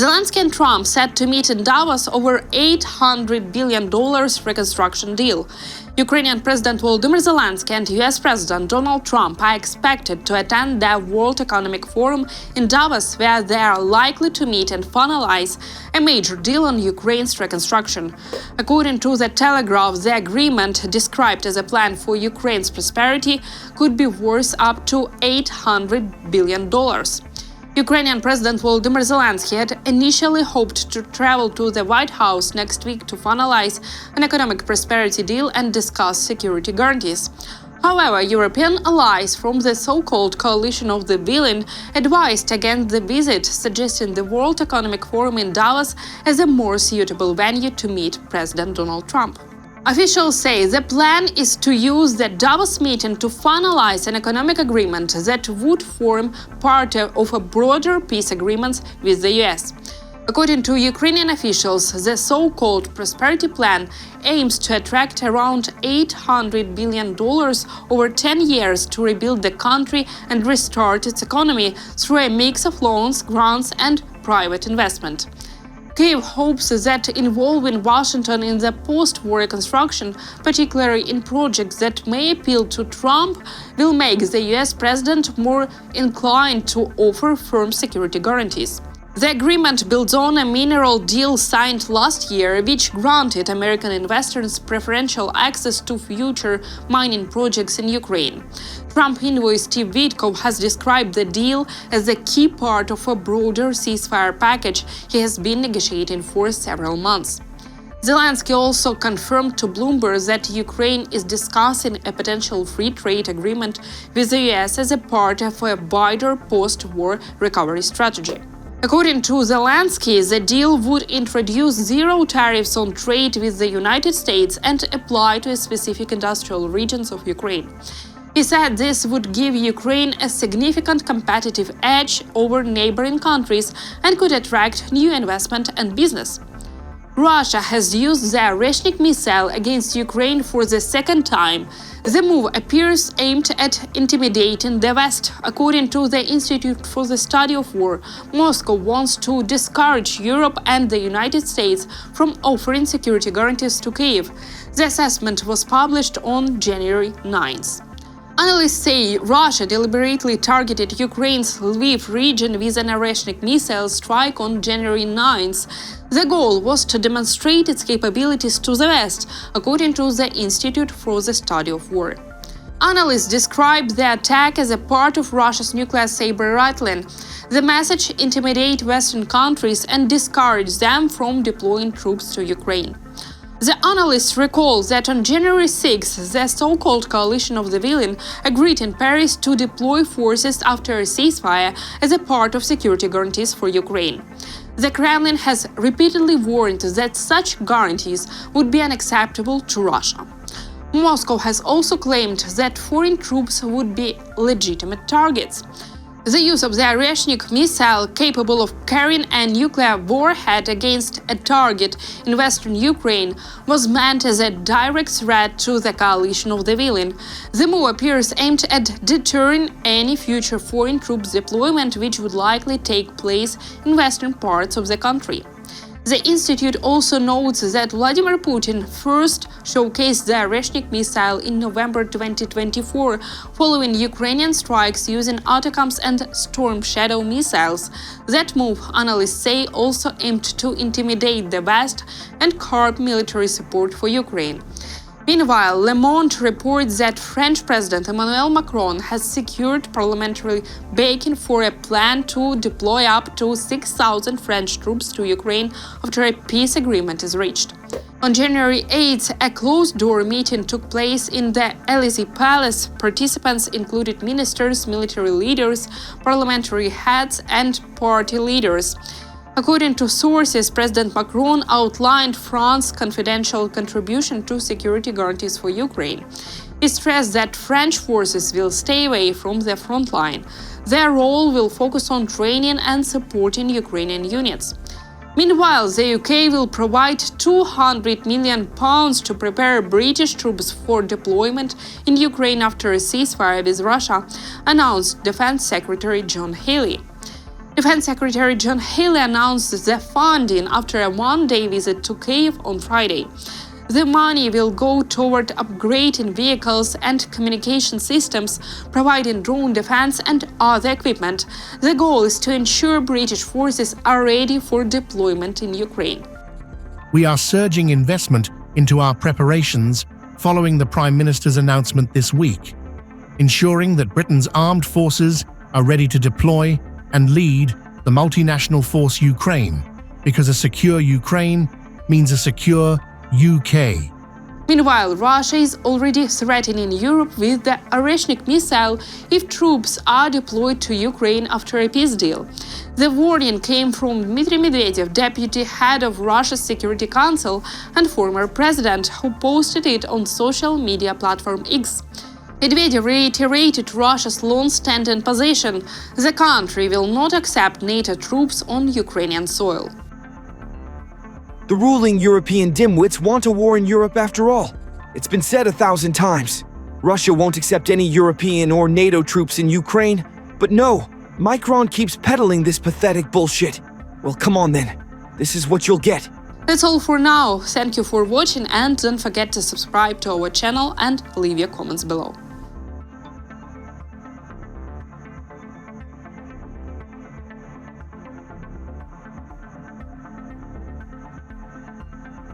Zelenskyy and Trump set to meet in Davos over $800 billion reconstruction deal. Ukrainian President Volodymyr Zelenskyy and US President Donald Trump are expected to attend the World Economic Forum in Davos, where they are likely to meet and finalize a major deal on Ukraine's reconstruction. According to The Telegraph, the agreement, described as a plan for Ukraine's prosperity, could be worth up to $800 billion. Ukrainian President Volodymyr Zelenskyy had initially hoped to travel to the White House next week to finalize an economic prosperity deal and discuss security guarantees. However, European allies from the so-called coalition of the willing advised against the visit, suggesting the World Economic Forum in Davos as a more suitable venue to meet President Donald Trump. Officials say the plan is to use the Davos meeting to finalize an economic agreement that would form part of a broader peace agreement with the US. According to Ukrainian officials, the so-called prosperity plan aims to attract around $800 billion over 10 years to rebuild the country and restart its economy through a mix of loans, grants, and private investment. Kyiv hopes that involving Washington in the post-war reconstruction, particularly in projects that may appeal to Trump, will make the US president more inclined to offer firm security guarantees. The agreement builds on a mineral deal signed last year, which granted American investors preferential access to future mining projects in Ukraine. Trump envoy Steve Witkoff has described the deal as a key part of a broader ceasefire package he has been negotiating for several months. Zelenskyy also confirmed to Bloomberg that Ukraine is discussing a potential free trade agreement with the US as a part of a wider post-war recovery strategy. According to Zelenskyy, the deal would introduce zero tariffs on trade with the United States and apply to specific industrial regions of Ukraine. He said this would give Ukraine a significant competitive edge over neighboring countries and could attract new investment and business. Russia has used the Oreshnik missile against Ukraine for the second time. The move appears aimed at intimidating the West. According to the Institute for the Study of War, Moscow wants to discourage Europe and the United States from offering security guarantees to Kyiv. The assessment was published on January 9th. Analysts say Russia deliberately targeted Ukraine's Lviv region with an Oreshnik missile strike on January 9th. The goal was to demonstrate its capabilities to the West, according to the Institute for the Study of War. Analysts described the attack as a part of Russia's nuclear saber rattling. The message intimidates Western countries and discourages them from deploying troops to Ukraine. The analysts recall that on January 6, the so-called coalition of the willing agreed in Paris to deploy forces after a ceasefire as a part of security guarantees for Ukraine. The Kremlin has repeatedly warned that such guarantees would be unacceptable to Russia. Moscow has also claimed that foreign troops would be legitimate targets. The use of the Oreshnik missile, capable of carrying a nuclear warhead against a target in western Ukraine, was meant as a direct threat to the coalition of the willing. The move appears aimed at deterring any future foreign troops deployment which would likely take place in western parts of the country. The institute also notes that Vladimir Putin first showcased the Oreshnik missile in November 2024, following Ukrainian strikes using Atacms and Storm Shadow missiles. That move, analysts say, also aimed to intimidate the West and curb military support for Ukraine. Meanwhile, Le Monde reports that French President Emmanuel Macron has secured parliamentary backing for a plan to deploy up to 6,000 French troops to Ukraine after a peace agreement is reached. On January 8, a closed-door meeting took place in the Élysée Palace. Participants included ministers, military leaders, parliamentary heads, and party leaders. According to sources, President Macron outlined France's confidential contribution to security guarantees for Ukraine. He stressed that French forces will stay away from the front line. Their role will focus on training and supporting Ukrainian units. Meanwhile, the UK will provide £200 million to prepare British troops for deployment in Ukraine after a ceasefire with Russia, announced Defense Secretary John Healey. Defense Secretary John Healey announced the funding after a one-day visit to Kyiv on Friday. The money will go toward upgrading vehicles and communication systems, providing drone defense and other equipment. The goal is to ensure British forces are ready for deployment in Ukraine. We are surging investment into our preparations following the Prime Minister's announcement this week, ensuring that Britain's armed forces are ready to deploy and lead the multinational force Ukraine, because a secure Ukraine means a secure UK. Meanwhile, Russia is already threatening Europe with the Oreshnik missile if troops are deployed to Ukraine after a peace deal. The warning came from Dmitry Medvedev, deputy head of Russia's Security Council and former president, who posted it on social media platform X. Medvedev reiterated Russia's long-standing position: the country will not accept NATO troops on Ukrainian soil. The ruling European dimwits want a war in Europe after all. It's been said 1,000 times. Russia won't accept any European or NATO troops in Ukraine. But no, Macron keeps peddling this pathetic bullshit. Well, come on then. This is what you'll get. That's all for now. Thank you for watching, and don't forget to subscribe to our channel and leave your comments below.